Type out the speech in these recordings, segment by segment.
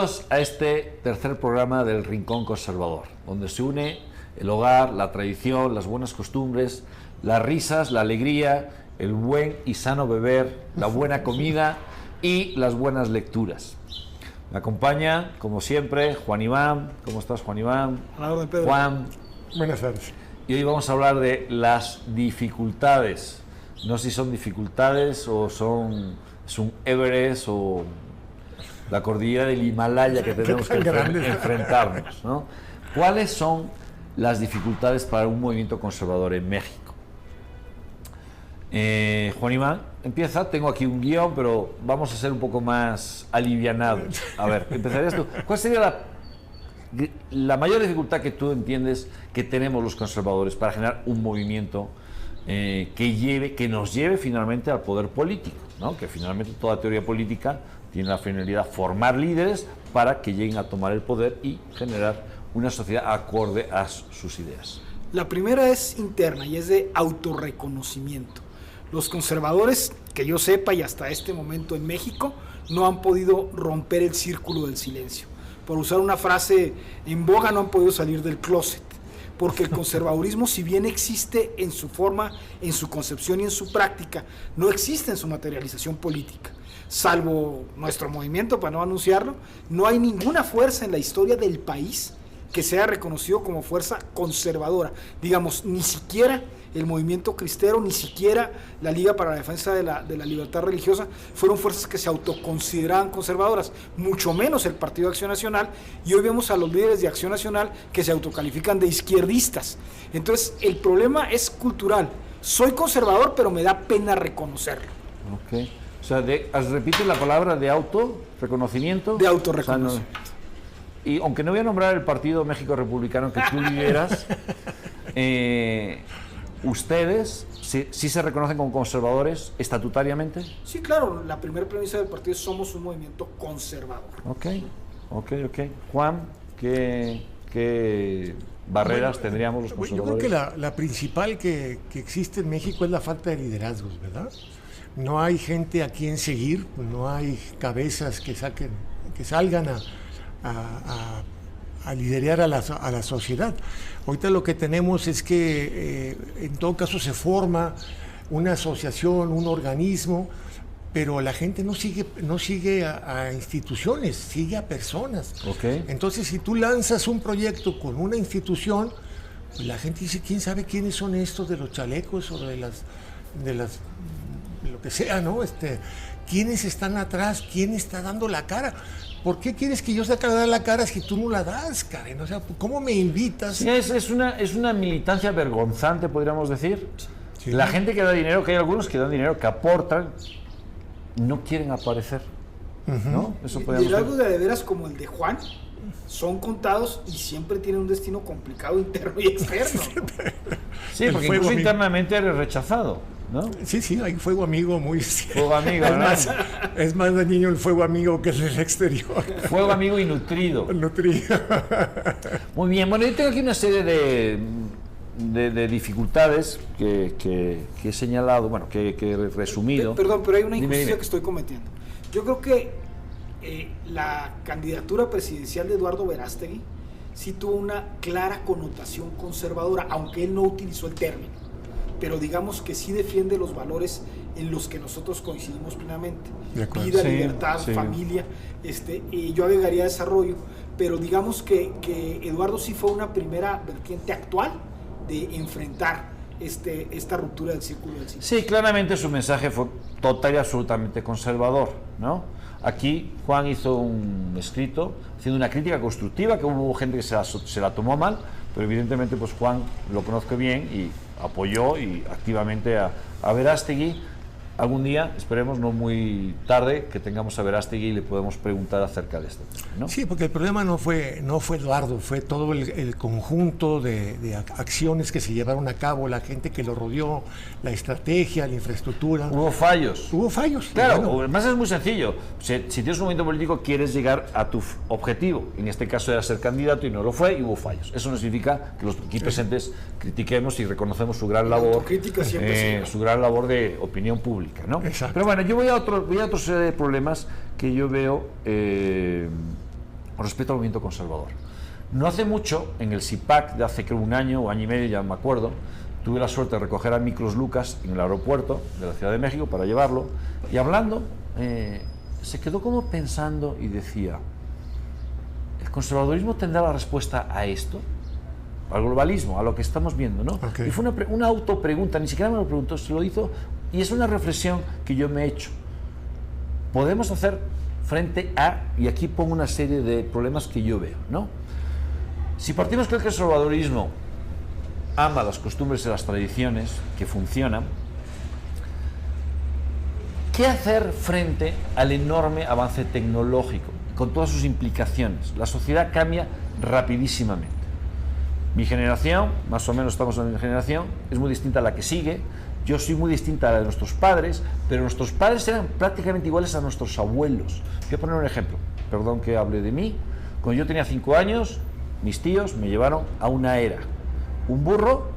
Bienvenidos a este tercer programa del Rincón Conservador, donde se une el hogar, la tradición, las buenas costumbres, las risas, la alegría, el buen y sano beber, la buena comida y las buenas lecturas. Me acompaña, como siempre, Juan Iván. ¿Cómo estás, Juan Iván? A la orden, Pedro. Juan. Buenas tardes. Y hoy vamos a hablar de las dificultades. No sé si son dificultades o es un Everest o la cordillera del Himalaya que tenemos que enfrentarnos, ¿no? ¿Cuáles son las dificultades para un movimiento conservador en México? Juan Iván, empieza. Tengo aquí un guión, pero vamos a ser un poco más alivianados. A ver, empezarías tú. ¿Cuál sería la mayor dificultad que tú entiendes que tenemos los conservadores para generar un movimiento que nos lleve finalmente al poder político, ¿no? Que finalmente toda teoría política tiene la finalidad de formar líderes para que lleguen a tomar el poder y generar una sociedad acorde a sus ideas? La primera es interna y es de autorreconocimiento. Los conservadores, que yo sepa, y hasta este momento en México, no han podido romper el círculo del silencio. Por usar una frase en boga, no han podido salir del closet. Porque el conservadurismo, si bien existe en su forma, en su concepción y en su práctica, no existe en su materialización política. Salvo nuestro movimiento, para no anunciarlo, no hay ninguna fuerza en la historia del país que sea reconocido como fuerza conservadora. Digamos, ni siquiera el movimiento cristero, ni siquiera la Liga para la Defensa de la Libertad Religiosa fueron fuerzas que se autoconsideraban conservadoras, mucho menos el Partido de Acción Nacional, y hoy vemos a los líderes de Acción Nacional que se autocalifican de izquierdistas. Entonces, el problema es cultural. Soy conservador, pero me da pena reconocerlo. Ok. O sea, repite la palabra de autorreconocimiento. De autorreconocimiento. O sea, y aunque no voy a nombrar el Partido México Republicano que tú lideras, ¿ustedes sí se reconocen como conservadores estatutariamente? Sí, claro. La primera premisa del partido es: somos un movimiento conservador. Ok. Juan, ¿qué barreras tendríamos los conservadores? Yo creo que la principal que existe en México es la falta de liderazgos, ¿verdad? No hay gente a quien seguir, no hay cabezas que salgan a liderar a la sociedad. Ahorita lo que tenemos es que en todo caso se forma una asociación, un organismo, pero la gente no sigue a instituciones, sigue a personas. Okay. Entonces, si tú lanzas un proyecto con una institución, pues la gente dice: ¿quién sabe quiénes son estos de los chalecos o de las lo que sea, ¿no? ¿Quiénes están atrás? ¿Quién está dando la cara? ¿Por qué quieres que yo saque a dar la cara si tú no la das, Karen? O sea, ¿cómo me invitas? Sí, es una militancia vergonzante, podríamos decir. Sí. La gente que da dinero, que hay algunos que dan dinero, que aportan, no quieren aparecer. ¿No? Eso podríamos decir. De veras como el de Juan, son contados y siempre tienen un destino complicado interno y externo, ¿no? Sí, porque incluso internamente eres rechazado, ¿no? Sí, hay fuego amigo muy... Fuego amigo, ¿verdad? Es más dañino el fuego amigo que el del exterior. Fuego amigo y nutrido. Muy bien, bueno, yo tengo aquí una serie de dificultades que he señalado, bueno, que he resumido. Perdón, pero hay una injusticia que estoy cometiendo. Yo creo que la candidatura presidencial de Eduardo Verástegui sí tuvo una clara connotación conservadora, aunque él no utilizó el término, pero digamos que sí defiende los valores en los que nosotros coincidimos plenamente: vida, libertad, familia, y yo agregaría desarrollo, pero digamos que Eduardo sí fue una primera vertiente actual de enfrentar esta ruptura del círculo del silencio. Sí, claramente su mensaje fue total y absolutamente conservador, ¿no? Aquí Juan hizo un escrito haciendo una crítica constructiva, que hubo gente que se la tomó mal, pero evidentemente pues Juan lo conozco bien y apoyó y activamente a Verástegui. Algún día, esperemos no muy tarde, que tengamos a Verástegui y le podemos preguntar acerca de esto, ¿no? Sí, porque el problema no fue Eduardo, fue todo el conjunto de acciones que se llevaron a cabo, la gente que lo rodeó, la estrategia, la infraestructura. Hubo fallos. Claro, bueno. Además es muy sencillo. Si tienes un movimiento político, quieres llegar a tu objetivo. En este caso era ser candidato y no lo fue, y hubo fallos. Eso no significa que los aquí presentes critiquemos y reconocemos su gran labor, su gran labor de opinión pública, ¿no? Exacto. Pero bueno, yo voy a otra serie de problemas que yo veo con respecto al movimiento conservador. No hace mucho, en el CIPAC de hace creo un año o año y medio, ya me acuerdo, tuve la suerte de recoger a Miklos Lucas en el aeropuerto de la Ciudad de México para llevarlo, y hablando, se quedó como pensando y decía, ¿el conservadurismo tendrá la respuesta a esto? Al globalismo, a lo que estamos viendo, ¿no? Okay. Y fue una autopregunta, ni siquiera me lo preguntó, se lo hizo, y es una reflexión que yo me he hecho. Podemos hacer frente a, y aquí pongo una serie de problemas que yo veo, ¿no? Si partimos que el conservadurismo ama las costumbres y las tradiciones que funcionan, ¿qué hacer frente al enorme avance tecnológico, con todas sus implicaciones? La sociedad cambia rapidísimamente. Mi generación, más o menos estamos en la misma generación, es muy distinta a la que sigue. Yo soy muy distinta a la de nuestros padres, pero nuestros padres eran prácticamente iguales a nuestros abuelos. Voy a poner un ejemplo, perdón que hable de mí. Cuando yo tenía 5 años, mis tíos me llevaron a una era. Un burro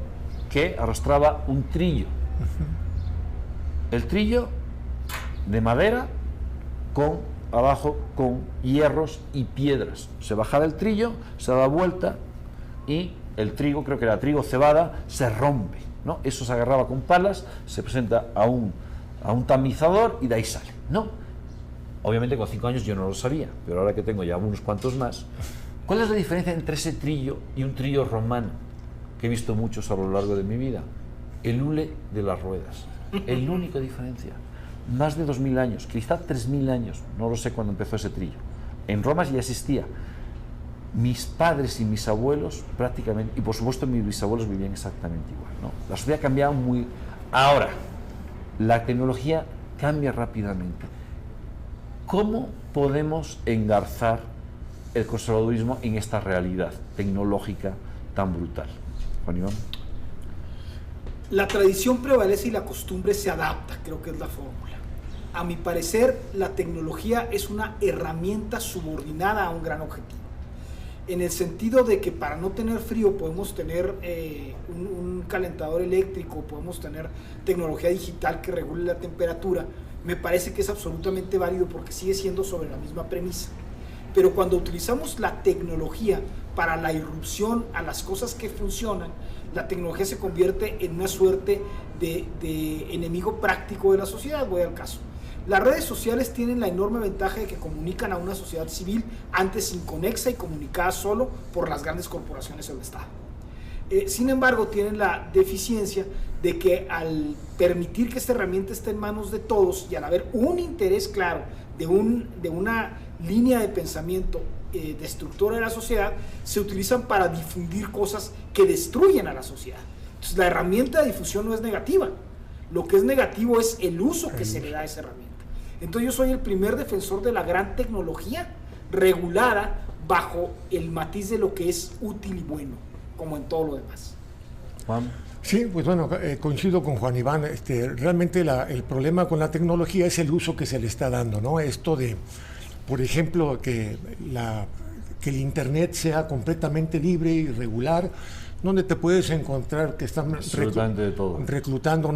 que arrastraba un trillo. El trillo de madera abajo con hierros y piedras. Se bajaba el trillo, se daba vuelta y el trigo, creo que era trigo cebada, se rompe, ¿no? Eso se agarraba con palas, se presenta a un tamizador y de ahí sale, ¿no? Obviamente con 5 años yo no lo sabía, pero ahora que tengo ya unos cuantos más, ¿cuál es la diferencia entre ese trillo y un trillo romano? Que he visto muchos a lo largo de mi vida. El hule de las ruedas, el única diferencia. Más de 2000 años, quizá 3000 años, no lo sé cuándo empezó ese trillo. En Roma ya existía. Mis padres y mis abuelos prácticamente, y por supuesto mis bisabuelos vivían exactamente igual, ¿no? La sociedad cambiaba muy... Ahora, la tecnología cambia rápidamente. ¿Cómo podemos engarzar el conservadurismo en esta realidad tecnológica tan brutal? Juan Iván. La tradición prevalece y la costumbre se adapta, creo que es la fórmula. A mi parecer, la tecnología es una herramienta subordinada a un gran objetivo. En el sentido de que para no tener frío podemos tener un calentador eléctrico, podemos tener tecnología digital que regule la temperatura, me parece que es absolutamente válido porque sigue siendo sobre la misma premisa. Pero cuando utilizamos la tecnología para la irrupción a las cosas que funcionan, la tecnología se convierte en una suerte de enemigo práctico de la sociedad. Voy al caso. Las redes sociales tienen la enorme ventaja de que comunican a una sociedad civil antes inconexa y comunicada solo por las grandes corporaciones del Estado. Sin embargo, tienen la deficiencia de que al permitir que esta herramienta esté en manos de todos y al haber un interés claro de una línea de pensamiento destructora de la sociedad, se utilizan para difundir cosas que destruyen a la sociedad. Entonces, la herramienta de difusión no es negativa. Lo que es negativo es el uso que se le da a esa herramienta. Entonces yo soy el primer defensor de la gran tecnología regulada bajo el matiz de lo que es útil y bueno, como en todo lo demás. Juan. Sí, pues bueno, coincido con Juan Iván. Realmente el problema con la tecnología es el uso que se le está dando, ¿no? Esto de, por ejemplo, que el Internet sea completamente libre y regular, donde te puedes encontrar que están reclutando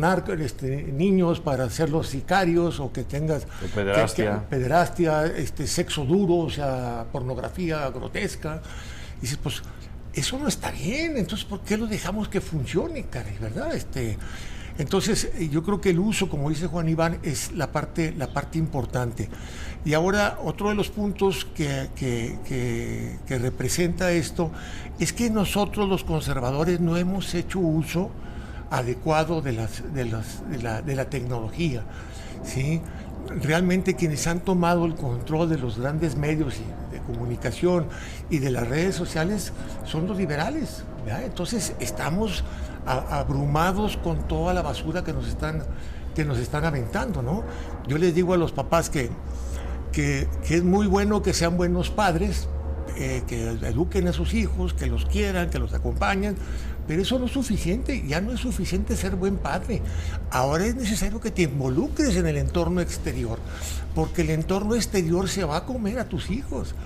niños para hacerlos sicarios, o que tengas pederastia, sexo duro, o sea, pornografía grotesca. Y dices, pues eso no está bien, entonces ¿por qué lo dejamos que funcione, caray, verdad? Entonces yo creo que el uso, como dice Juan Iván, es la parte importante. Y ahora otro de los puntos que representa esto es que nosotros los conservadores no hemos hecho uso adecuado de la tecnología, ¿sí? Realmente quienes han tomado el control de los grandes medios de comunicación y de las redes sociales son los liberales, ¿verdad? Entonces estamos abrumados con toda la basura que nos están aventando, ¿no? Yo les digo a los papás que es muy bueno que sean buenos padres, que eduquen a sus hijos, que los quieran, que los acompañen, pero eso no es suficiente. Ya no es suficiente ser buen padre. Ahora es necesario que te involucres en el entorno exterior, porque el entorno exterior se va a comer a tus hijos.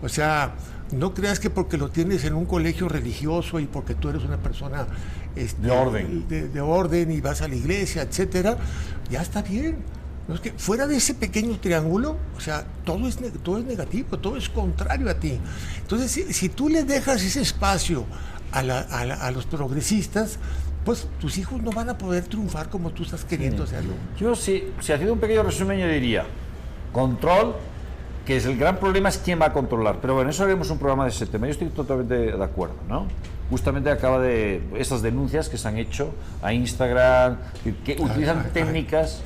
O sea, no creas que porque lo tienes en un colegio religioso y porque tú eres una persona de orden y vas a la iglesia, etcétera, ya está bien. No, es que fuera de ese pequeño triángulo, o sea, todo es negativo, todo es contrario a ti. Entonces, si tú le dejas ese espacio a los progresistas, pues tus hijos no van a poder triunfar como tú estás queriendo hacerlo. Yo si haciendo un pequeño resumen, yo diría, control, que es el gran problema es quién va a controlar. Pero bueno, eso haremos un programa de ese tema. Yo estoy totalmente de acuerdo, ¿no? Justamente acaba de esas denuncias que se han hecho a Instagram, que utilizan técnicas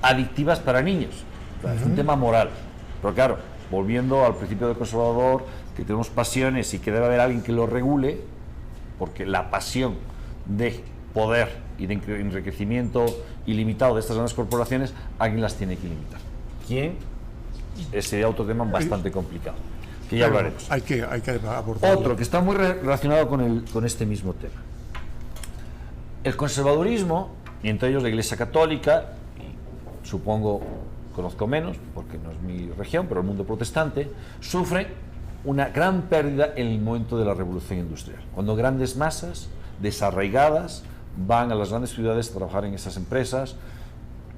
adictivas para niños. O sea, es un tema moral. Pero claro, volviendo al principio del conservador, que tenemos pasiones y que debe haber alguien que lo regule, porque la pasión de poder y de enriquecimiento ilimitado de estas grandes corporaciones, alguien las tiene que limitar. ¿Quién? Ese sería otro tema bastante complicado, que ya hablaremos. Hay que abordarlo. Otro que está muy relacionado con este mismo tema. El conservadurismo, y entre ellos la Iglesia Católica, y supongo, conozco menos, porque no es mi región, pero el mundo protestante, sufre una gran pérdida en el momento de la revolución industrial, cuando grandes masas desarraigadas van a las grandes ciudades a trabajar en esas empresas,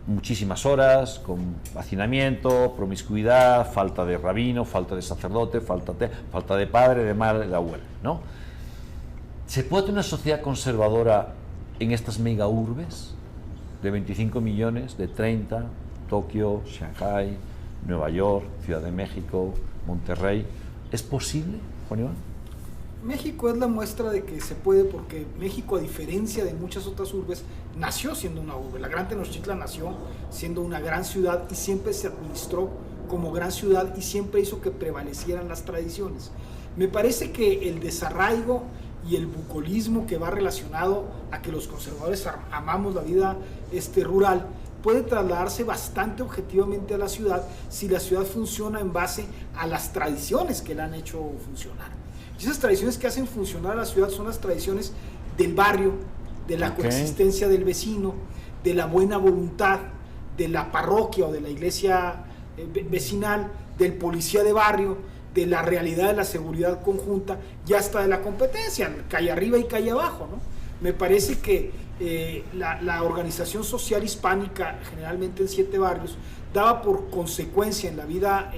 muchísimas horas, con hacinamiento, promiscuidad, falta de rabino, falta de sacerdote, falta de padre, de madre, de abuelo, ¿no? ¿Se puede tener una sociedad conservadora en estas mega urbes de 25 millones, de 30, Tokio, Shanghai, Nueva York, Ciudad de México, Monterrey? ¿Es posible, Juan Iván? México es la muestra de que se puede, porque México, a diferencia de muchas otras urbes, nació siendo una urbe. La Gran Tenochtitlan nació siendo una gran ciudad y siempre se administró como gran ciudad y siempre hizo que prevalecieran las tradiciones. Me parece que el desarraigo y el bucolismo que va relacionado a que los conservadores amamos la vida rural puede trasladarse bastante objetivamente a la ciudad si la ciudad funciona en base a las tradiciones que la han hecho funcionar. Y esas tradiciones que hacen funcionar a la ciudad son las tradiciones del barrio, de la coexistencia del vecino, de la buena voluntad, de la parroquia o de la iglesia vecinal, del policía de barrio, de la realidad de la seguridad conjunta y hasta de la competencia, calle arriba y calle abajo, ¿no? Me parece que la organización social hispánica, generalmente en 7 barrios, daba por consecuencia en la vida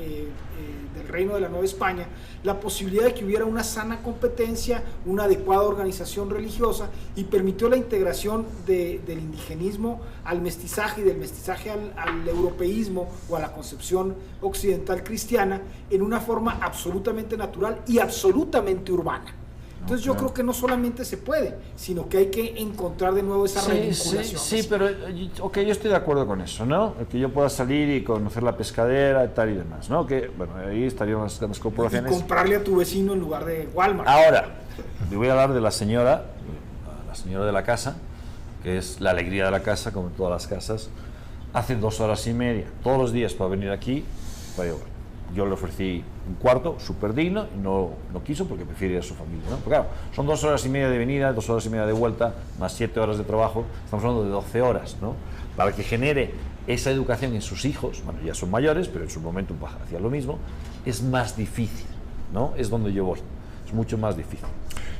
del Reino de la Nueva España la posibilidad de que hubiera una sana competencia, una adecuada organización religiosa, y permitió la integración del indigenismo al mestizaje y del mestizaje al europeísmo o a la concepción occidental cristiana en una forma absolutamente natural y absolutamente urbana. Entonces yo creo que no solamente se puede, sino que hay que encontrar de nuevo esa revinculación. Sí, pero yo estoy de acuerdo con eso, ¿no? Que yo pueda salir y conocer la pescadera y tal y demás, ¿no? Que, bueno, ahí estarían las grandes corporaciones. Y comprarle a tu vecino en lugar de Walmart. Ahora, le voy a hablar de la señora de la casa, que es la alegría de la casa, como en todas las casas. Hace 2 horas y media, todos los días, para venir aquí, para llevar. Yo le ofrecí un cuarto súper digno y no quiso porque prefiere ir a su familia, ¿no? Porque claro, son 2 horas y media de venida, 2 horas y media de vuelta, más 7 horas de trabajo, estamos hablando de 12 horas, ¿no? Para que genere esa educación en sus hijos, bueno, ya son mayores, pero en su momento hacía lo mismo, es más difícil, ¿no? Es donde yo voy, es mucho más difícil.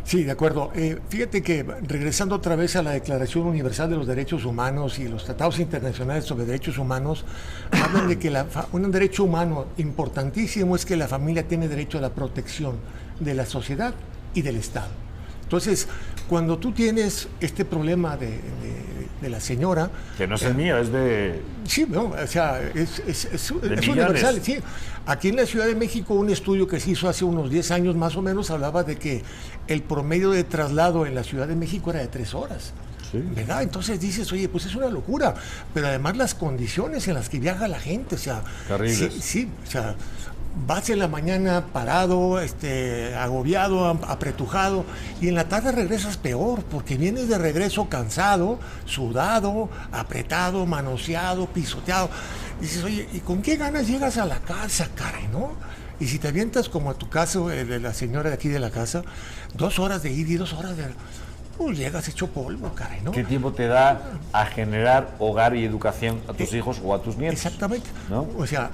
Sí, de acuerdo. Fíjate que regresando otra vez a la Declaración Universal de los Derechos Humanos y los tratados internacionales sobre derechos humanos, hablan de que un derecho humano importantísimo es que la familia tiene derecho a la protección de la sociedad y del Estado. Entonces, cuando tú tienes este problema de la señora... Que no es el mío, es de... Sí, no, o sea, es universal. Sí. Aquí en la Ciudad de México, un estudio que se hizo hace unos 10 años más o menos hablaba de que el promedio de traslado en la Ciudad de México era de 3 horas. Sí. ¿Verdad? Entonces dices, oye, pues es una locura. Pero además las condiciones en las que viaja la gente, o sea... Terribles. Sí, o sea... Vas en la mañana parado, agobiado, apretujado, y en la tarde regresas peor, porque vienes de regreso cansado, sudado, apretado, manoseado, pisoteado. Dices, oye, ¿y con qué ganas llegas a la casa, caray, no? Y si te avientas como a tu caso, de la señora de aquí de la casa, 2 horas de ir y 2 horas de... pues llegas hecho polvo, caray, ¿no? ¿Qué tiempo te da a generar hogar y educación a tus hijos o a tus nietos? Exactamente. ¿No? O sea,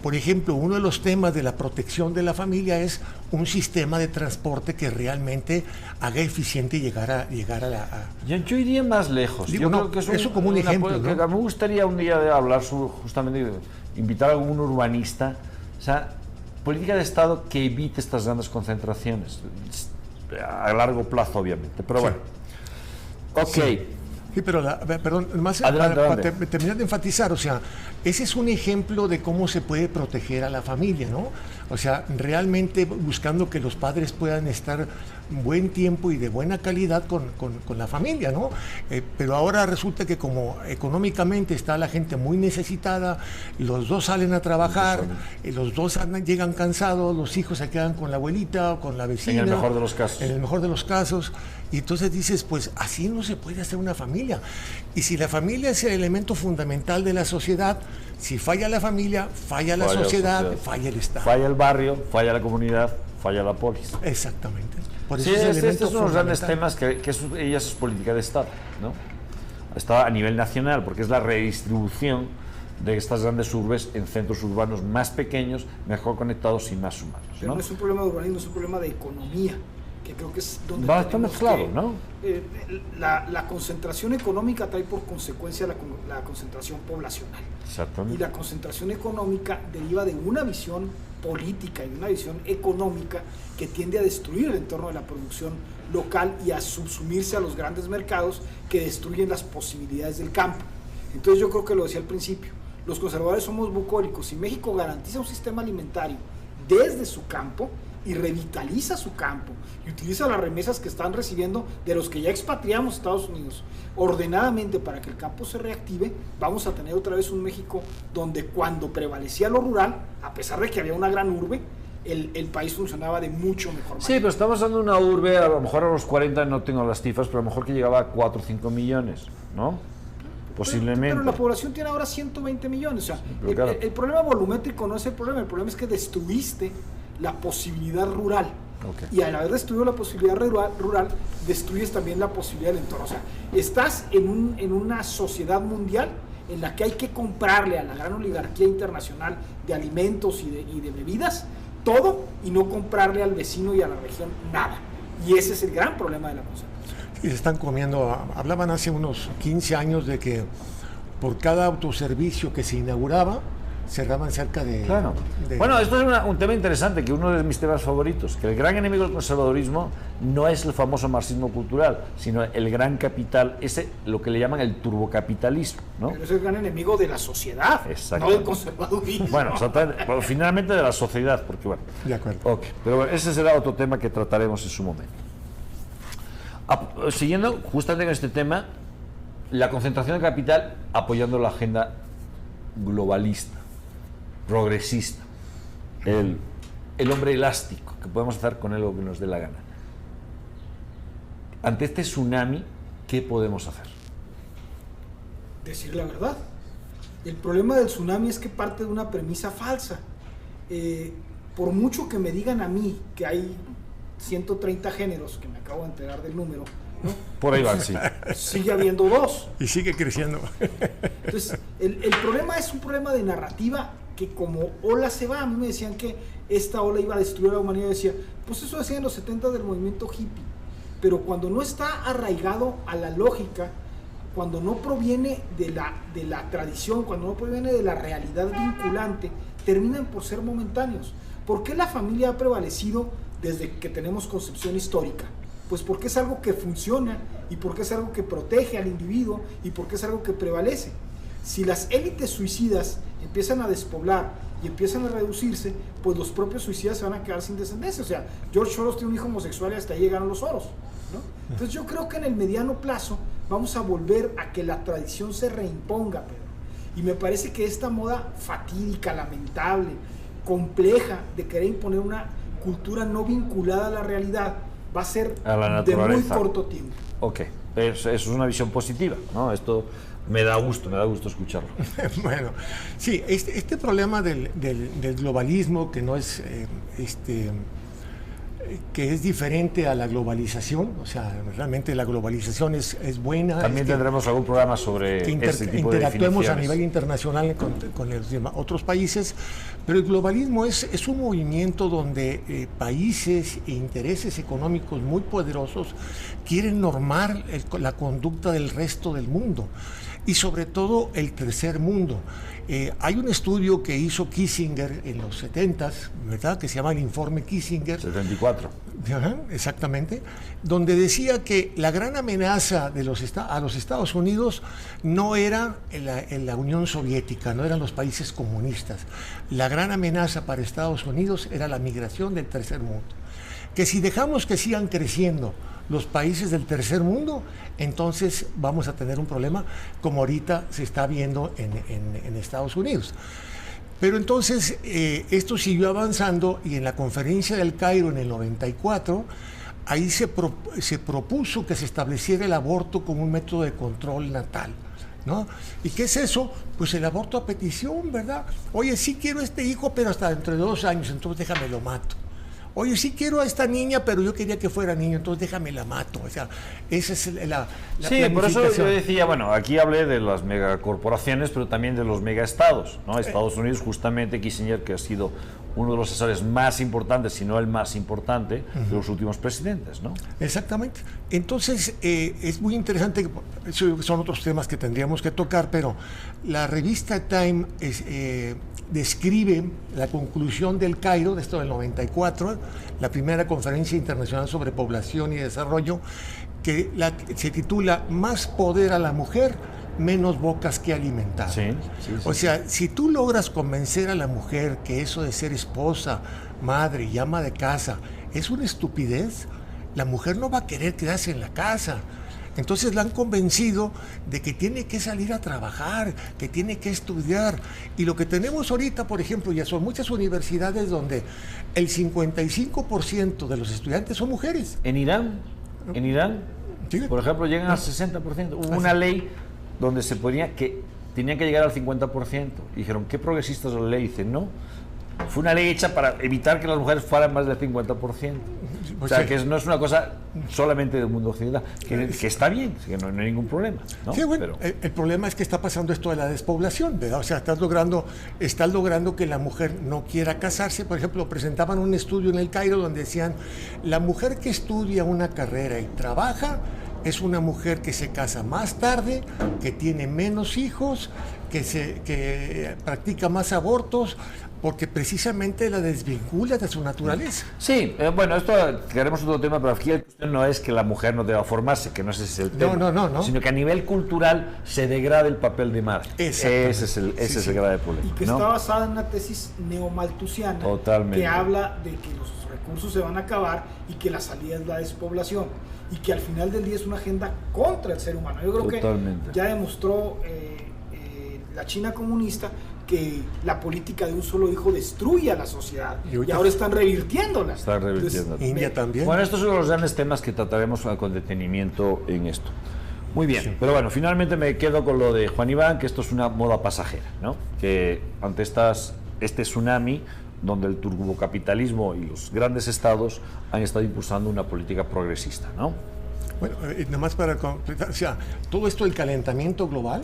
por ejemplo, uno de los temas de la protección de la familia es un sistema de transporte que realmente haga eficiente llegar a la... Yo iría más lejos. Digo, Yo no, creo que es eso como un ejemplo, que ¿no? me gustaría un día de hablar justamente, de invitar a algún urbanista, o sea, política de Estado que evite estas grandes concentraciones, a largo plazo, obviamente. Pero bueno, ok. Sí, pero, perdón, más Adelante. para terminar de enfatizar, o sea, ese es un ejemplo de cómo se puede proteger a la familia, ¿no? O sea, realmente buscando que los padres puedan estar buen tiempo y de buena calidad con la familia, ¿no? Pero ahora resulta que como económicamente está la gente muy necesitada, los dos salen a trabajar, los dos llegan cansados, los hijos se quedan con la abuelita o con la vecina. En el mejor de los casos. En el mejor de los casos. Y entonces dices, pues así no se puede hacer una familia. Y si la familia es el elemento fundamental de la sociedad, si falla la familia, falla la sociedad, falla el Estado. Falla el barrio, falla la comunidad, falla la polis. Exactamente. Por eso Sí, es el este elemento es uno de los grandes fundamental. temas que ella es política de Estado, ¿no? Está a nivel nacional, porque es la redistribución de estas grandes urbes en centros urbanos más pequeños, mejor conectados y más humanos, ¿no? Pero no es un problema de urbanismo, es un problema de economía, que creo que es donde Va a estar tenemos mezclado, que, ¿no? La concentración económica trae por consecuencia la concentración poblacional. Y Exactamente. la concentración económica deriva de una visión política y de una visión económica que tiende a destruir el entorno de la producción local y a subsumirse a los grandes mercados que destruyen las posibilidades del campo. Entonces yo creo que lo decía al principio, los conservadores somos bucólicos. Si México garantiza un sistema alimentario desde su campo y revitaliza su campo y utiliza las remesas que están recibiendo de los que ya expatriamos a Estados Unidos ordenadamente para que el campo se reactive, vamos a tener otra vez un México donde cuando prevalecía lo rural, a pesar de que había una gran urbe, el país funcionaba de mucho mejor manera. Sí, pero estamos dando una urbe, a lo mejor a los 40 no tengo las cifras, pero a lo mejor que llegaba a 4 o 5 millones, ¿no? Posiblemente. Pero la población tiene ahora 120 millones. O sea, Pero claro. el problema volumétrico no es el problema es que destruiste la posibilidad rural. Ok. Y al haber destruido la posibilidad rural, destruyes también la posibilidad del entorno. O sea, estás en una sociedad mundial en la que hay que comprarle a la gran oligarquía internacional de alimentos y de bebidas todo y no comprarle al vecino y a la región nada. Y ese es el gran problema de la concentración. Y se están comiendo, hablaban hace unos 15 años de que por cada autoservicio que se inauguraba, cerraban cerca de... Claro. Bueno, esto es un tema interesante, que uno de mis temas favoritos, que el gran enemigo del conservadurismo no es el famoso marxismo cultural, sino el gran capital, ese lo que le llaman el turbocapitalismo, ¿no? Pero es el gran enemigo de la sociedad, no del conservadurismo. Bueno, bueno, finalmente de la sociedad, porque bueno. De acuerdo. Ok, pero bueno, ese será otro tema que trataremos en su momento. Siguiendo justamente con este tema, la concentración de capital apoyando la agenda globalista, progresista, el hombre elástico, que podemos hacer con él lo que nos dé la gana. Ante este tsunami, ¿qué podemos hacer? Decir la verdad. El problema del tsunami es que parte de una premisa falsa. Por mucho que me digan a mí que hay 130 géneros, que me acabo de enterar del número, ¿no? Por ahí van, sí. Sigue habiendo 2. Y sigue creciendo. Entonces, el problema es un problema de narrativa que como ola se va. A mí me decían que esta ola iba a destruir a la humanidad. Yo decía, pues eso decía en los 70 del movimiento hippie. Pero cuando no está arraigado a la lógica, cuando no proviene de la tradición, cuando no proviene de la realidad vinculante, terminan por ser momentáneos. ¿Por qué la familia ha prevalecido desde que tenemos concepción histórica? Pues porque es algo que funciona y porque es algo que protege al individuo y porque es algo que prevalece. Si las élites suicidas empiezan a despoblar y empiezan a reducirse, pues los propios suicidas se van a quedar sin descendencia. O sea, George Soros tiene un hijo homosexual y hasta ahí llegaron los Soros, ¿no? Entonces yo creo que en el mediano plazo vamos a volver a que la tradición se reimponga, Pedro. Y me parece que esta moda fatídica, lamentable, compleja de querer imponer una cultura no vinculada a la realidad va a ser de muy corto tiempo. Ok, eso es una visión positiva, ¿no? Esto me da gusto escucharlo. Bueno, sí, este problema del globalismo, que no es que es diferente a la globalización, o sea, realmente la globalización es buena. También tendremos algún programa sobre que este tipo de interactuemos a definiciones nivel internacional con los otros países, pero el globalismo es un movimiento donde países e intereses económicos muy poderosos quieren normar la conducta del resto del mundo y sobre todo el tercer mundo. Hay un estudio que hizo Kissinger en los 70s, ¿verdad?, que se llama el informe Kissinger. 74. Ajá, exactamente, donde decía que la gran amenaza a los Estados Unidos no era en la Unión Soviética, no eran los países comunistas. La gran amenaza para Estados Unidos era la migración del tercer mundo. Que si dejamos que sigan creciendo los países del tercer mundo, entonces vamos a tener un problema como ahorita se está viendo en Estados Unidos. Pero entonces esto siguió avanzando y en la conferencia del Cairo en el 94, ahí se propuso que se estableciera el aborto como un método de control natal, ¿no? ¿Y qué es eso? Pues el aborto a petición, ¿verdad? Oye, sí quiero este hijo, pero hasta dentro de 2 años, entonces déjame lo mato. Oye, sí quiero a esta niña, pero yo quería que fuera niño, entonces déjame la mato. O sea, esa es la sí, por eso yo decía, bueno, aquí hablé de las megacorporaciones, pero también de los megaestados, ¿no? Estados Unidos, justamente, Kissinger, que ha sido uno de los asesores más importantes, si no el más importante, de los últimos presidentes, ¿no? Exactamente. Entonces, es muy interesante, son otros temas que tendríamos que tocar, pero la revista Time describe la conclusión del Cairo, de esto del 94, la primera conferencia internacional sobre población y desarrollo, que se titula Más poder a la mujer, menos bocas que alimentar. Sí. O sea, si tú logras convencer a la mujer que eso de ser esposa, madre y ama de casa es una estupidez, la mujer no va a querer quedarse en la casa. Entonces la han convencido de que tiene que salir a trabajar, que tiene que estudiar. Y lo que tenemos ahorita, por ejemplo, ya son muchas universidades donde el 55% de los estudiantes son mujeres. En Irán, ¿Sí? por ejemplo, llegan al 60%. Hubo una ley donde se ponía que tenían que llegar al 50%. Y dijeron, ¿qué progresistas es la ley? Dicen, no. Fue una ley hecha para evitar que las mujeres fueran más del 50%. O sea, que no es una cosa solamente del mundo occidental, que está bien, que no hay ningún problema, ¿no? Sí, bueno, el problema es que está pasando esto de la despoblación, ¿verdad? O sea, estás logrando que la mujer no quiera casarse. Por ejemplo, presentaban un estudio en el Cairo donde decían, la mujer que estudia una carrera y trabaja es una mujer que se casa más tarde, que tiene menos hijos, que practica más abortos, porque precisamente la desvincula de su naturaleza. Sí, bueno, esto queremos otro tema, pero aquí la cuestión no es que la mujer no deba formarse, que no ese es el tema, no. Sino que a nivel cultural se degrada el papel de madre. Ese es el grave problema. Y que está basada en una tesis neomalthusiana que habla de que los recursos se van a acabar y que la salida es la despoblación y que al final del día es una agenda contra el ser humano. Yo creo que ya demostró la China comunista que la política de un solo hijo destruye a la sociedad y ahora están revirtiéndola. India también. Bueno, estos son los grandes temas que trataremos con detenimiento en esto. Muy bien, sí. Pero bueno, finalmente me quedo con lo de Juan Iván, que esto es una moda pasajera, ¿no? Que ante este tsunami donde el turbocapitalismo y los grandes estados han estado impulsando una política progresista, ¿no? Bueno, nada más para completar, o sea, todo esto del calentamiento global,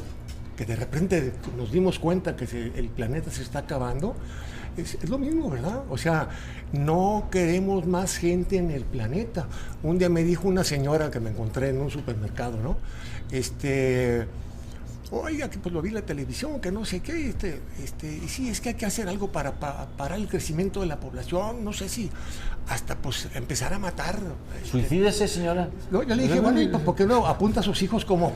que de repente nos dimos cuenta que el planeta se está acabando, es lo mismo, ¿verdad? O sea, no queremos más gente en el planeta. Un día me dijo una señora que me encontré en un supermercado, ¿no? Oiga, que pues lo vi en la televisión, que no sé qué, y sí, es que hay que hacer algo para parar el crecimiento de la población, no sé si hasta pues empezar a matar. Suicídese, señora. No, yo le dije, bueno, ¿y por qué no apunta a sus hijos como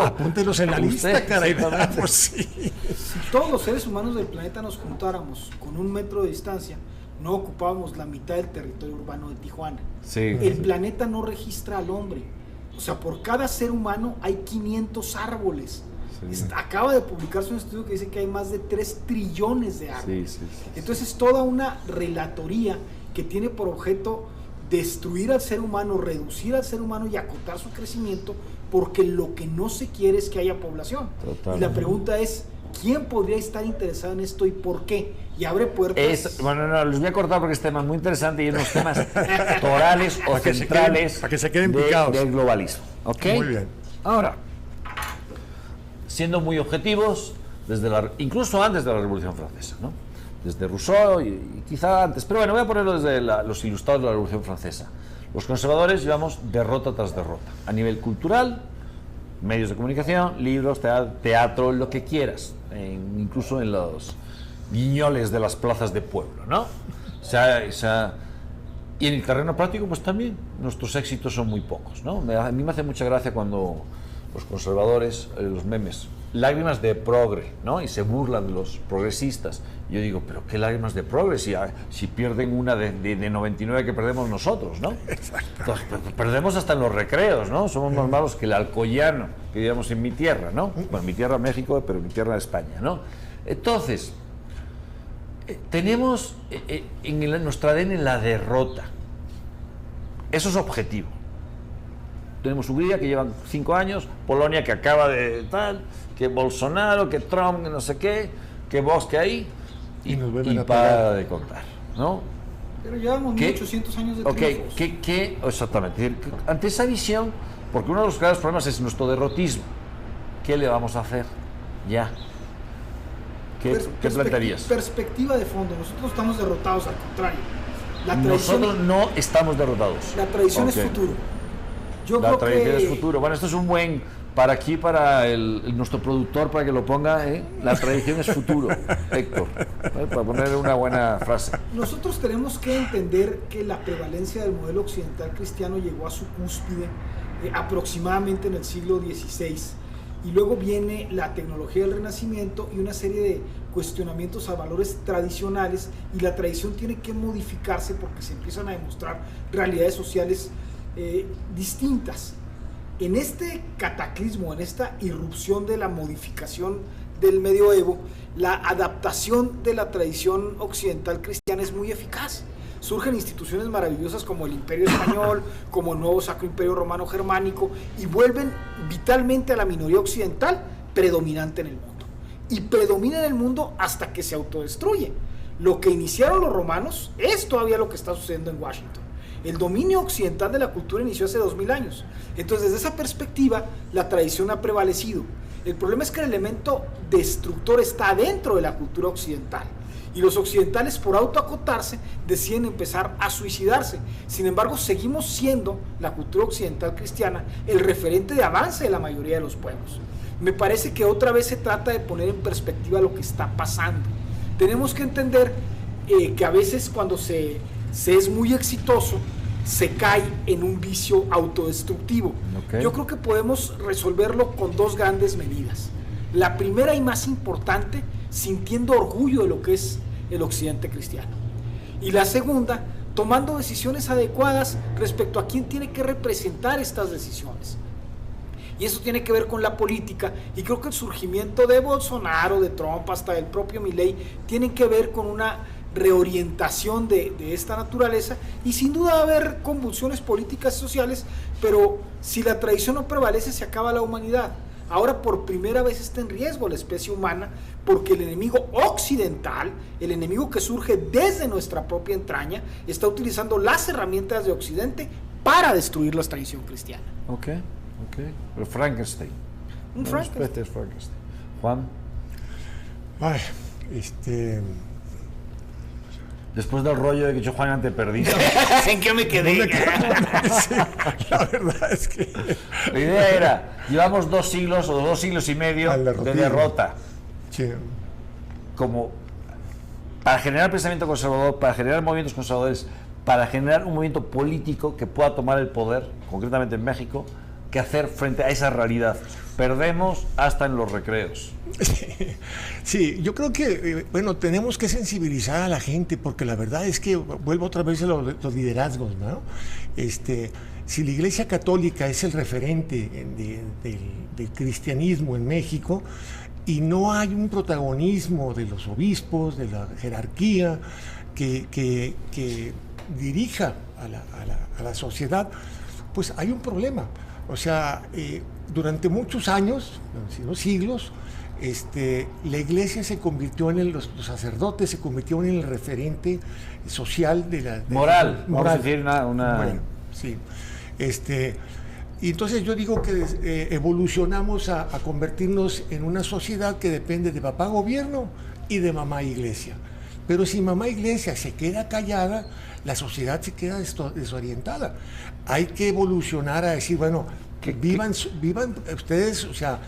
apúntelos en la lista, caray? Pues sí. Si todos los seres humanos del planeta nos juntáramos con 1 metro de distancia, no ocupábamos la mitad del territorio urbano de Tijuana. Sí. El planeta no registra al hombre. O sea, por cada ser humano hay 500 árboles. Sí. Acaba de publicarse un estudio que dice que hay más de 3 trillones de árboles. Sí. Entonces es toda una relatoría que tiene por objeto destruir al ser humano, reducir al ser humano y acotar su crecimiento, porque lo que no se quiere es que haya población. Totalmente. Y la pregunta es, ¿quién podría estar interesado en esto y por qué? Y abre puertas. Bueno, no, les voy a cortar porque este tema es muy interesante y unos temas torales o centrales para que se queden picados del globalismo. ¿Ok? Muy bien. Ahora, siendo muy objetivos, incluso antes de la Revolución Francesa, ¿no? Desde Rousseau y quizá antes, pero bueno, voy a ponerlo desde los ilustrados de la Revolución Francesa. Los conservadores llevamos derrota tras derrota, a nivel cultural, medios de comunicación, libros, teatro, lo que quieras, incluso en los guiñoles de las plazas de pueblo, ¿no? Y en el terreno práctico, pues también nuestros éxitos son muy pocos, ¿no? A mí me hace mucha gracia cuando los conservadores, los memes, lágrimas de progre, ¿no? Y se burlan de los progresistas. Yo digo, pero ¿qué lágrimas de progre? Si pierden una de 99 que perdemos nosotros, ¿no? Exacto. Entonces, perdemos hasta en los recreos, ¿no? Somos más malos que el alcoyano, que digamos en mi tierra, ¿no? Bueno, mi tierra México, pero mi tierra España, ¿no? Entonces, tenemos en nuestra ADN la derrota. Eso es objetivo. Tenemos Hungría, que llevan 5 años, Polonia, que acaba de tal, que Bolsonaro, que Trump, que no sé qué, que Vox, que ahí, y para de contar, ¿no? Pero llevamos 1800 años de triunfos. Exactamente. Ante esa visión, porque uno de los graves problemas es nuestro derrotismo, ¿qué le vamos a hacer? Ya. ¿Qué plantearías? Perspectiva de fondo. Nosotros estamos derrotados, al contrario. Nosotros no estamos derrotados. La tradición es futuro. La tradición es futuro. Bueno, esto es un buen para nuestro productor, para que lo ponga, ¿eh? La tradición es futuro, Héctor, para ponerle una buena frase. Nosotros tenemos que entender que la prevalencia del modelo occidental cristiano llegó a su cúspide aproximadamente en el siglo XVI, y luego viene la tecnología del Renacimiento y una serie de cuestionamientos a valores tradicionales, y la tradición tiene que modificarse porque se empiezan a demostrar realidades sociales distintas. En este cataclismo, en esta irrupción de la modificación del medioevo, la adaptación de la tradición occidental cristiana es muy eficaz. Surgen instituciones maravillosas como el Imperio Español, como el nuevo Sacro Imperio Romano Germánico, y vuelven vitalmente a la minoría occidental predominante en el mundo. Y predomina en el mundo hasta que se autodestruye. Lo que iniciaron los romanos es todavía lo que está sucediendo en Washington. El dominio occidental de la cultura inició hace 2000 años. Entonces, desde esa perspectiva, la tradición ha prevalecido. El problema es que el elemento destructor está dentro de la cultura occidental. Y los occidentales, por autoacotarse, deciden empezar a suicidarse. Sin embargo, seguimos siendo, la cultura occidental cristiana, el referente de avance de la mayoría de los pueblos. Me parece que otra vez se trata de poner en perspectiva lo que está pasando. Tenemos que entender que a veces cuando se es muy exitoso, se cae en un vicio autodestructivo. Okay. Yo creo que podemos resolverlo con dos grandes medidas. La primera y más importante, sintiendo orgullo de lo que es el occidente cristiano. Y la segunda, tomando decisiones adecuadas respecto a quién tiene que representar estas decisiones. Y eso tiene que ver con la política, y creo que el surgimiento de Bolsonaro, de Trump, hasta del propio Milei, tienen que ver con una reorientación de esta naturaleza, y sin duda va a haber convulsiones políticas y sociales, pero si la tradición no prevalece, se acaba la humanidad. Ahora por primera vez está en riesgo la especie humana, porque el enemigo occidental, el enemigo que surge desde nuestra propia entraña, está utilizando las herramientas de Occidente para destruir la tradición cristiana. Ok. Pero Frankenstein. Frankenstein. Juan. Ay, Después del rollo de que yo, Juan, te perdí. ¿En qué me quedé? Sí, la verdad es que... La idea era, llevamos 2 siglos o 2 siglos y medio de derrota. Sí. Como para generar pensamiento conservador, para generar movimientos conservadores, para generar un movimiento político que pueda tomar el poder, concretamente en México, que hacer frente a esa realidad. Perdemos hasta en los recreos. Sí, yo creo que, bueno, tenemos que sensibilizar a la gente, porque la verdad es que, vuelvo otra vez a los liderazgos, ¿no? Si la Iglesia Católica es el referente del cristianismo en México, y no hay un protagonismo de los obispos, de la jerarquía, que dirija a la sociedad, pues hay un problema. O sea, durante muchos años, siglos, la iglesia se convirtió los sacerdotes se convirtieron en el referente social moral. Vamos a decir una... Bueno, sí. Y entonces yo digo que evolucionamos a convertirnos en una sociedad que depende de papá gobierno y de mamá iglesia. Pero si mamá iglesia se queda callada, la sociedad se queda desorientada. Hay que evolucionar a decir, bueno, vivan ustedes, o sea,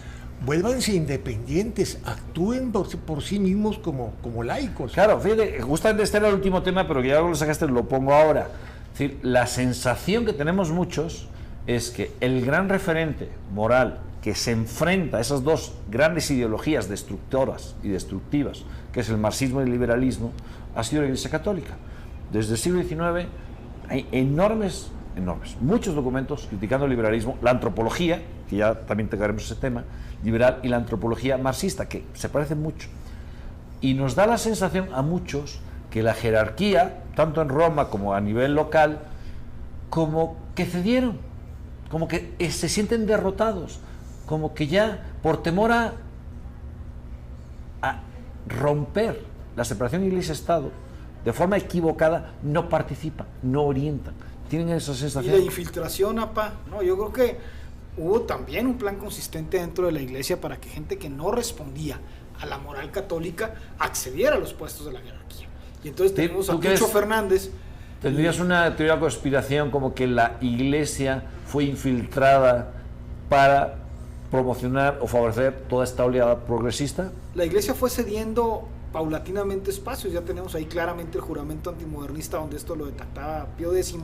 vuélvanse independientes, actúen por sí mismos como laicos. Claro, fíjate, justamente este era el último tema, pero que ya lo sacaste, lo pongo ahora. Es decir, la sensación que tenemos muchos es que el gran referente moral que se enfrenta a esas dos grandes ideologías destructoras y destructivas, que es el marxismo y el liberalismo, ha sido la Iglesia Católica. Desde el siglo XIX hay enormes, muchos documentos criticando el liberalismo, la antropología, que ya también tocaremos ese tema, liberal, y la antropología marxista, que se parecen mucho. Y nos da la sensación a muchos que la jerarquía, tanto en Roma como a nivel local, como que cedieron, como que se sienten derrotados, como que ya por temor a romper la separación Iglesia-Estado de forma equivocada, no participan, no orientan. Tienen esa sensación. Y la infiltración, no, yo creo que hubo también un plan consistente dentro de la Iglesia para que gente que no respondía a la moral católica accediera a los puestos de la jerarquía. Y entonces tenemos a Tucho Fernández. ¿Tendrías una teoría de conspiración como que la Iglesia fue infiltrada para promocionar o favorecer toda esta oleada progresista? La Iglesia fue cediendo paulatinamente espacios. Ya tenemos ahí claramente el juramento antimodernista, donde esto lo detectaba Pío X.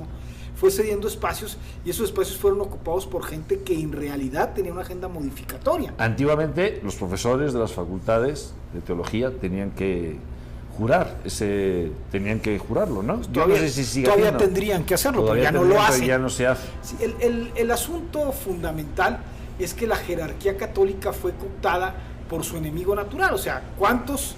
Fue cediendo espacios, y esos espacios fueron ocupados por gente que en realidad tenía una agenda modificatoria. Antiguamente los profesores de las facultades de teología tenían que jurarlo, ¿no? Pues todavía, yo no sé si todavía tendrían que hacerlo, todavía pero ya no lo hacen. Ya no se hace. Sí, el asunto fundamental es que la jerarquía católica fue cooptada por su enemigo natural. O sea, ¿cuántos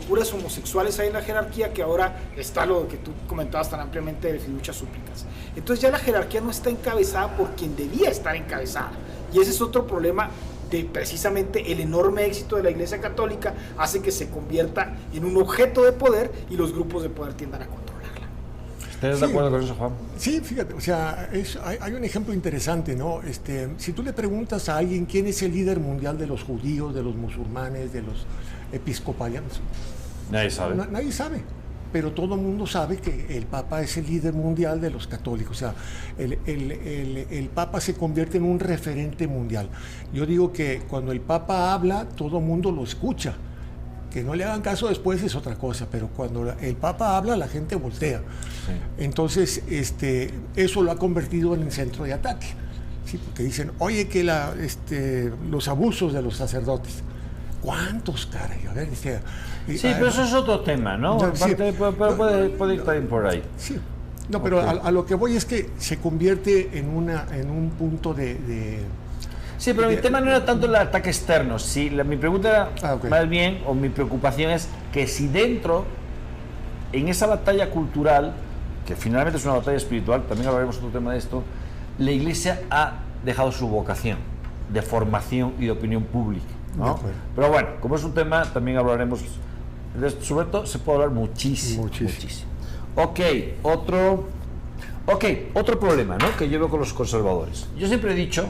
curas homosexuales hay en la jerarquía, que ahora está lo que tú comentabas tan ampliamente de fiducia súplicas? Entonces ya la jerarquía no está encabezada por quien debía estar encabezada, y ese es otro problema de precisamente el enorme éxito de la Iglesia Católica. Hace que se convierta en un objeto de poder y los grupos de poder tiendan a controlarla. ¿Estás de acuerdo con eso, Juan? Sí, fíjate, o sea, hay un ejemplo interesante, ¿no? Si tú le preguntas a alguien quién es el líder mundial de los judíos, de los musulmanes, de los episcopalianos, nadie sabe. Nadie sabe, pero todo el mundo sabe que el Papa es el líder mundial de los católicos. O sea, el Papa se convierte en un referente mundial. Yo digo que cuando el Papa habla, todo el mundo lo escucha. Que no le hagan caso después es otra cosa, pero cuando el Papa habla, la gente voltea. Sí. Entonces, eso lo ha convertido en el centro de ataque. ¿Sí? Porque dicen, oye, que los abusos de los sacerdotes. ¿Cuántos, caray? A ver, sí, pero eso es otro tema, ¿no? Sí, puede ir también por ahí. Sí. No, pero okay. a lo que voy es que se convierte en un punto de sí, pero mi tema no era tanto el ataque externo. Sí, mi pregunta era más bien, o mi preocupación es que si dentro, en esa batalla cultural, que finalmente es una batalla espiritual, también hablaremos otro tema de esto, la Iglesia ha dejado su vocación de formación y de opinión pública, ¿no? Pero bueno, como es un tema, también hablaremos, sobre todo se puede hablar muchísimo. Otro problema, ¿no?, que yo veo con los conservadores. Yo siempre he dicho,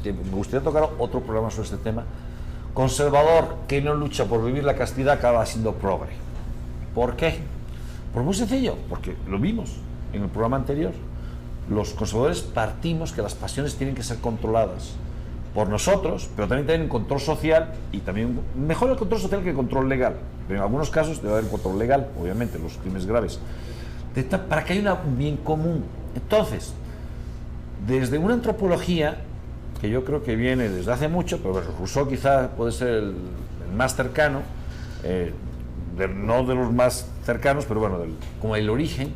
que me gustaría tocar otro programa sobre este tema: conservador que no lucha por vivir la castidad acaba siendo progre. ¿Por qué? Pues muy sencillo, porque lo vimos en el programa anterior. Los conservadores partimos que las pasiones tienen que ser controladas por nosotros, pero también tienen control social, y también mejor el control social que el control legal, pero en algunos casos debe haber control legal, obviamente, los crímenes graves, para que haya un bien común. Entonces, desde una antropología que yo creo que viene desde hace mucho, pero bueno, Rousseau quizá puede ser el más cercano, no de los más cercanos, pero bueno, como el origen,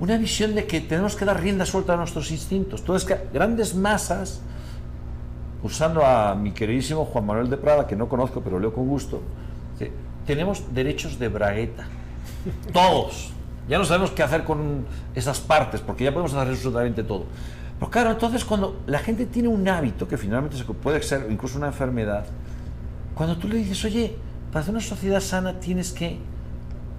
una visión de que tenemos que dar rienda suelta a nuestros instintos. Entonces, que grandes masas, usando a mi queridísimo Juan Manuel de Prada, que no conozco pero leo con gusto, tenemos derechos de bragueta, todos. Ya no sabemos qué hacer con esas partes, porque ya podemos hacer absolutamente todo. Pero claro, entonces cuando la gente tiene un hábito, que finalmente puede ser incluso una enfermedad, Cuando tú le dices, oye, para hacer una sociedad sana tienes que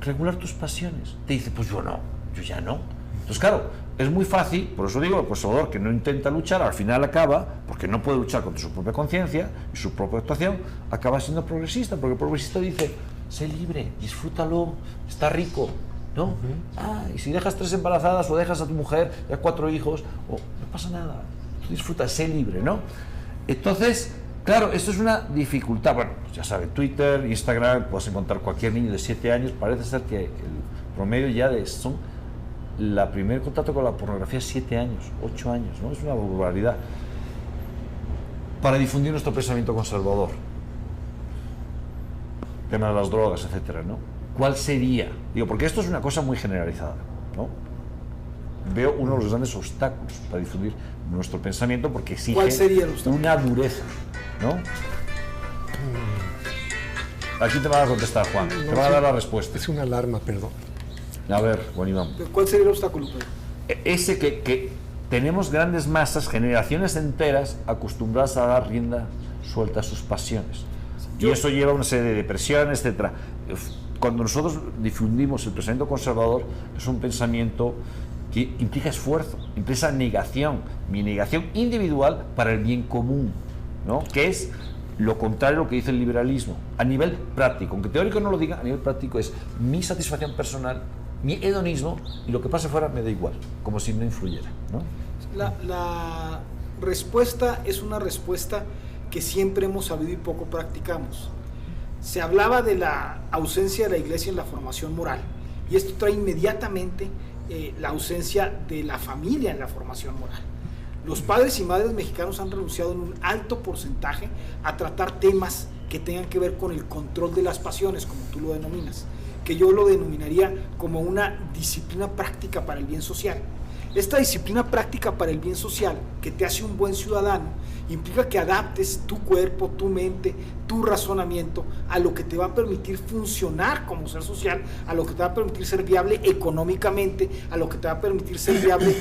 regular tus pasiones, te dice, pues yo no, yo ya no. Entonces, claro, es muy fácil, por eso digo, el conservador que no intenta luchar, al final acaba, porque no puede luchar contra su propia conciencia y su propia actuación, acaba siendo progresista, porque el progresista dice, sé libre, disfrútalo, está rico, ¿no? Y si dejas 3 embarazadas o dejas a tu mujer, ya 4 hijos, no pasa nada, tú disfrutas, sé libre, ¿no? Entonces, claro, esto es una dificultad. Bueno, pues ya saben, Twitter, Instagram, puedes encontrar cualquier niño de 7 años, parece ser que el promedio ya son la primer contacto con la pornografía es 7 años, 8 años, ¿no? Es una barbaridad. Para difundir nuestro pensamiento conservador, tema de las drogas, etcétera, ¿no? ¿Cuál sería? Digo, porque esto es una cosa muy generalizada, ¿no? Veo uno de los grandes obstáculos para difundir nuestro pensamiento porque exige una dureza, ¿no? Aquí te va a contestar, Juan, te va a dar la respuesta. Es una alarma, perdón. A ver, Juan Iván. ¿Cuál sería el obstáculo, Pedro? Ese que tenemos grandes masas, generaciones enteras acostumbradas a dar rienda suelta a sus pasiones. Y eso lleva a una serie de depresiones, etc. Cuando nosotros difundimos el pensamiento conservador, es un pensamiento que implica esfuerzo, implica negación, mi negación individual para el bien común, ¿no? Que es lo contrario a lo que dice el liberalismo, a nivel práctico, aunque teórico no lo diga, a nivel práctico es mi satisfacción personal, mi hedonismo, y lo que pase fuera me da igual, como si no influyera, ¿no? La respuesta es una respuesta que siempre hemos sabido y poco practicamos. Se hablaba de la ausencia de la iglesia en la formación moral, y esto trae inmediatamente la ausencia de la familia en la formación moral. Los padres y madres mexicanos han renunciado en un alto porcentaje a tratar temas que tengan que ver con el control de las pasiones, como tú lo denominas, que yo lo denominaría como una disciplina práctica para el bien social. Esta disciplina práctica para el bien social, que te hace un buen ciudadano, implica que adaptes tu cuerpo, tu mente, tu razonamiento a lo que te va a permitir funcionar como ser social, a lo que te va a permitir ser viable económicamente, a lo que te va a permitir ser viable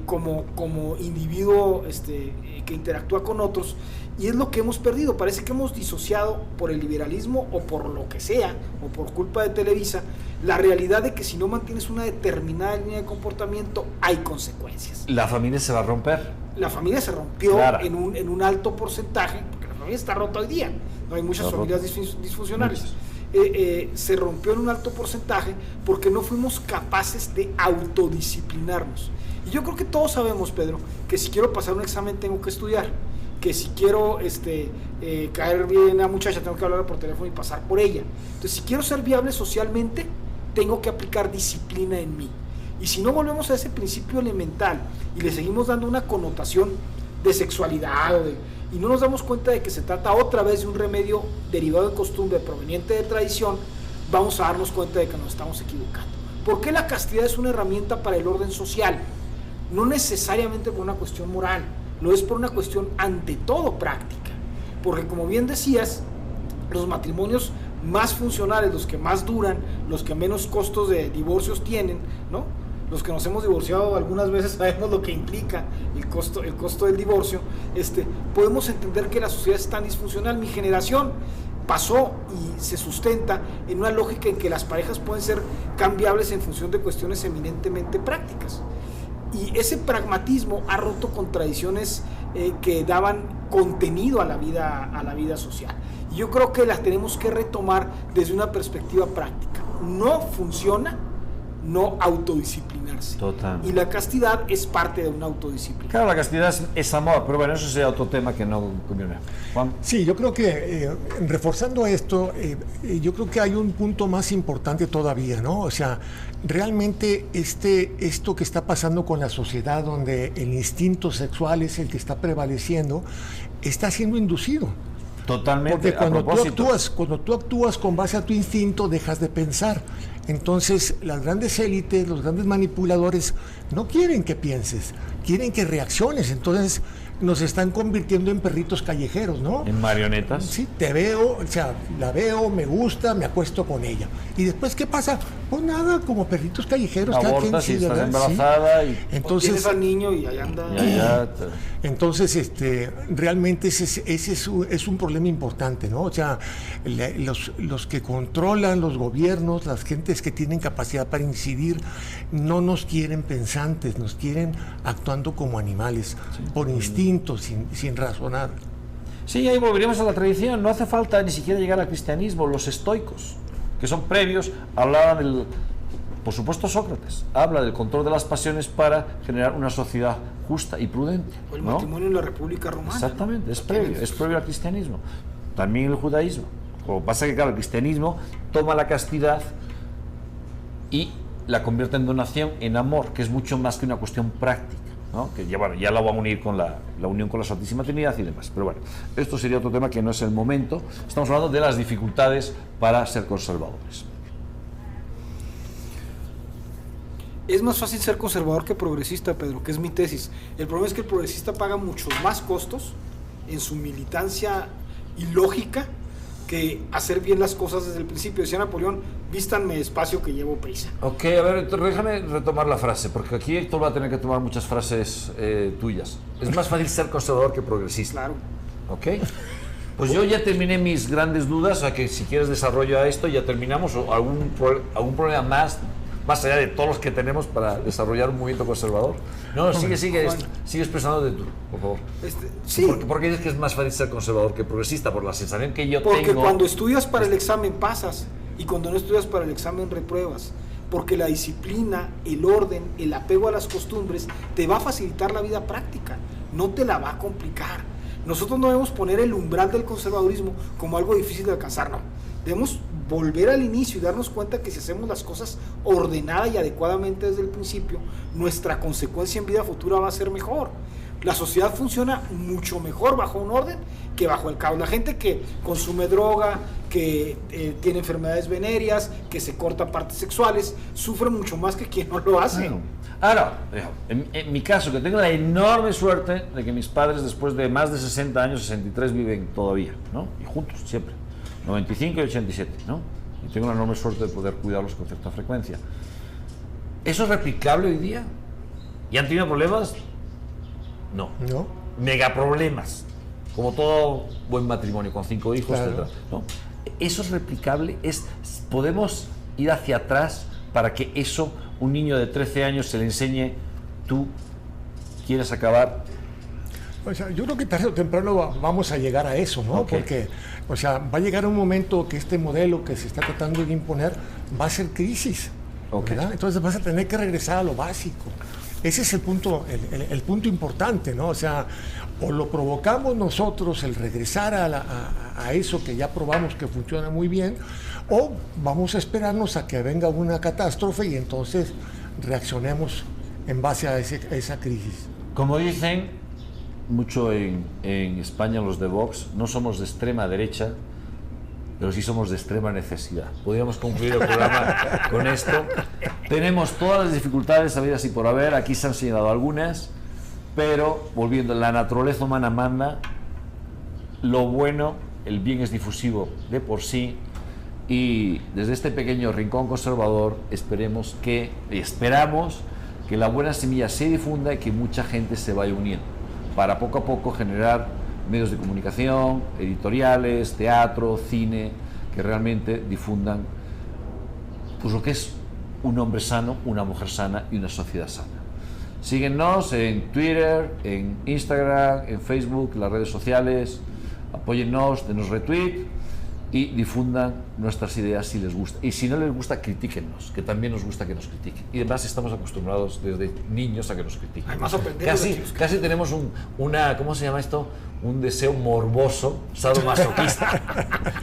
como individuo que interactúa con otros. Y es lo que hemos perdido. Parece que hemos disociado por el liberalismo o por lo que sea, o por culpa de Televisa, la realidad de que si no mantienes una determinada línea de comportamiento, hay consecuencias. La familia se va a romper. La familia se rompió, claro, en un alto porcentaje, porque la familia está rota hoy día, no hay muchas familias disfuncionales. Se rompió en un alto porcentaje porque no fuimos capaces de autodisciplinarnos. Y yo creo que todos sabemos, Pedro, que si quiero pasar un examen tengo que estudiar, que si quiero caer bien a muchacha tengo que hablar por teléfono y pasar por ella. Entonces, si quiero ser viable socialmente, tengo que aplicar disciplina en mí. Y si no volvemos a ese principio elemental y le seguimos dando una connotación de sexualidad y no nos damos cuenta de que se trata otra vez de un remedio derivado de costumbre proveniente de tradición, vamos a darnos cuenta de que nos estamos equivocando. ¿Por qué la castidad es una herramienta para el orden social? No necesariamente por una cuestión moral, lo es por una cuestión ante todo práctica, porque como bien decías, los matrimonios más funcionales, los que más duran, los que menos costos de divorcios tienen, ¿no? Los que nos hemos divorciado algunas veces sabemos lo que implica el costo del divorcio. Podemos entender que la sociedad es tan disfuncional. Mi generación pasó y se sustenta en una lógica en que las parejas pueden ser cambiables en función de cuestiones eminentemente prácticas. Y ese pragmatismo ha roto con tradiciones que daban contenido a la vida social. Y yo creo que las tenemos que retomar desde una perspectiva práctica. No funciona no autodisciplinarse. Total. Y la castidad es parte de una autodisciplina. Claro, la castidad es amor, pero bueno, eso sería otro tema que no conviene. Juan. Sí, yo creo que reforzando esto, yo creo que hay un punto más importante todavía, ¿no? O sea, realmente esto que está pasando con la sociedad, donde el instinto sexual es el que está prevaleciendo, está siendo inducido. Totalmente. Porque cuando tú actúas con base a tu instinto, dejas de pensar. Entonces, las grandes élites, los grandes manipuladores, no quieren que pienses, quieren que reacciones. Entonces, nos están convirtiendo en perritos callejeros, ¿no? En marionetas. Sí, te veo, o sea, la veo, me gusta, me acuesto con ella. ¿Y después qué pasa? Pues nada, como perritos callejeros. Abortas y estás embarazada. Sí. Y... Entonces, tienes al niño y ahí anda. Entonces, realmente ese es un problema importante, ¿no? O sea, los que controlan los gobiernos, las gentes que tienen capacidad para incidir, no nos quieren pensantes, nos quieren actuando como animales, por instinto, sin razonar. Sí, ahí volveríamos a la tradición. No hace falta ni siquiera llegar al cristianismo. Los estoicos, que son previos, hablaban del... Por supuesto, Sócrates habla del control de las pasiones para generar una sociedad justa y prudente. O el ¿no? matrimonio en la República Romana. Exactamente, es previo al cristianismo. También el judaísmo. Lo que pasa es que, claro, el cristianismo toma la castidad y la convierte en donación, en amor, que es mucho más que una cuestión práctica, ¿no? Que ya, bueno, ya la van a unir con la unión con la Santísima Trinidad y demás. Pero bueno, esto sería otro tema que no es el momento. Estamos hablando de las dificultades para ser conservadores. Es más fácil ser conservador que progresista, Pedro, que es mi tesis. El problema es que el progresista paga muchos más costos en su militancia ilógica que hacer bien las cosas desde el principio. Decía Napoleón, vístanme despacio que llevo prisa. Ok, a ver, déjame retomar la frase, porque aquí Héctor va a tener que tomar muchas frases tuyas. Es más fácil ser conservador que progresista. Claro. Ok. Pues yo ya terminé mis grandes dudas, o sea que si quieres desarrollo a esto, ya terminamos, o algún problema más allá de todos los que tenemos para desarrollar un movimiento conservador. No, sigue expresándote tú, por favor. Sí. ¿Por qué dices que es más fácil ser conservador que progresista? Por la sensación que yo tengo... Porque cuando estudias para el examen pasas, y cuando no estudias para el examen repruebas. Porque la disciplina, el orden, el apego a las costumbres te va a facilitar la vida práctica, no te la va a complicar. Nosotros no debemos poner el umbral del conservadurismo como algo difícil de alcanzar, no. Debemos volver al inicio y darnos cuenta que si hacemos las cosas ordenada y adecuadamente desde el principio, nuestra consecuencia en vida futura va a ser mejor. La sociedad funciona mucho mejor bajo un orden que bajo el caos. La gente que consume droga, que tiene enfermedades venéreas, que se corta partes sexuales, sufre mucho más que quien no lo hace. Bueno, ahora, en mi caso, que tengo la enorme suerte de que mis padres, después de más de 60 años, 63, viven todavía, ¿no? Y juntos, siempre. 95 y 87, ¿no? Y tengo la enorme suerte de poder cuidarlos con cierta frecuencia. ¿Eso es replicable hoy día? ¿Y han tenido problemas? No. Megaproblemas, como todo buen matrimonio, con 5 hijos, claro. etc. ¿No? ¿Eso es replicable? ¿Podemos ir hacia atrás para que eso, un niño de 13 años se le enseñe, tú quieres acabar? O sea, yo creo que tarde o temprano vamos a llegar a eso, ¿no? Okay. Porque, o sea, va a llegar un momento que este modelo que se está tratando de imponer va a ser crisis, Okay. ¿verdad? Entonces vas a tener que regresar a lo básico. Ese es el punto importante, ¿no? O sea, o lo provocamos nosotros, el regresar a eso que ya probamos que funciona muy bien, o vamos a esperarnos a que venga una catástrofe y entonces reaccionemos en base a esa crisis. Como dicen mucho en España los de Vox, no somos de extrema derecha, pero sí somos de extrema necesidad. Podríamos concluir el programa con esto. Tenemos todas las dificultades habidas y por haber, aquí se han señalado algunas, pero volviendo, la naturaleza humana manda, lo bueno, el bien es difusivo de por sí, y desde este pequeño rincón conservador esperamos que la buena semilla se difunda y que mucha gente se vaya uniendo, para poco a poco generar medios de comunicación, editoriales, teatro, cine, que realmente difundan pues lo que es un hombre sano, una mujer sana y una sociedad sana. Síguenos en Twitter, en Instagram, en Facebook, las redes sociales, apóyennos, denos retweet y difundan nuestras ideas si les gusta. Y si no les gusta, critíquennos, que también nos gusta que nos critiquen. Y además estamos acostumbrados desde niños a que nos critiquen. Además, Casi tenemos ¿cómo se llama esto? Un deseo morboso, sadomasoquista.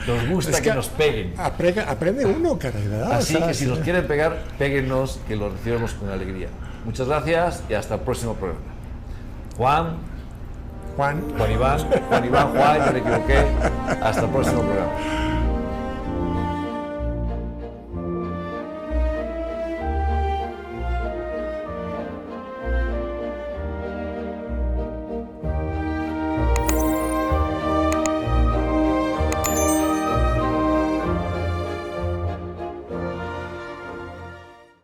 Nos gusta que nos peguen. Aprende uno, caray, ¿verdad? Así que si nos quieren pegar, péguennos, que lo recibimos con alegría. Muchas gracias y hasta el próximo programa. Juan Iván, me equivoqué. Hasta el próximo programa.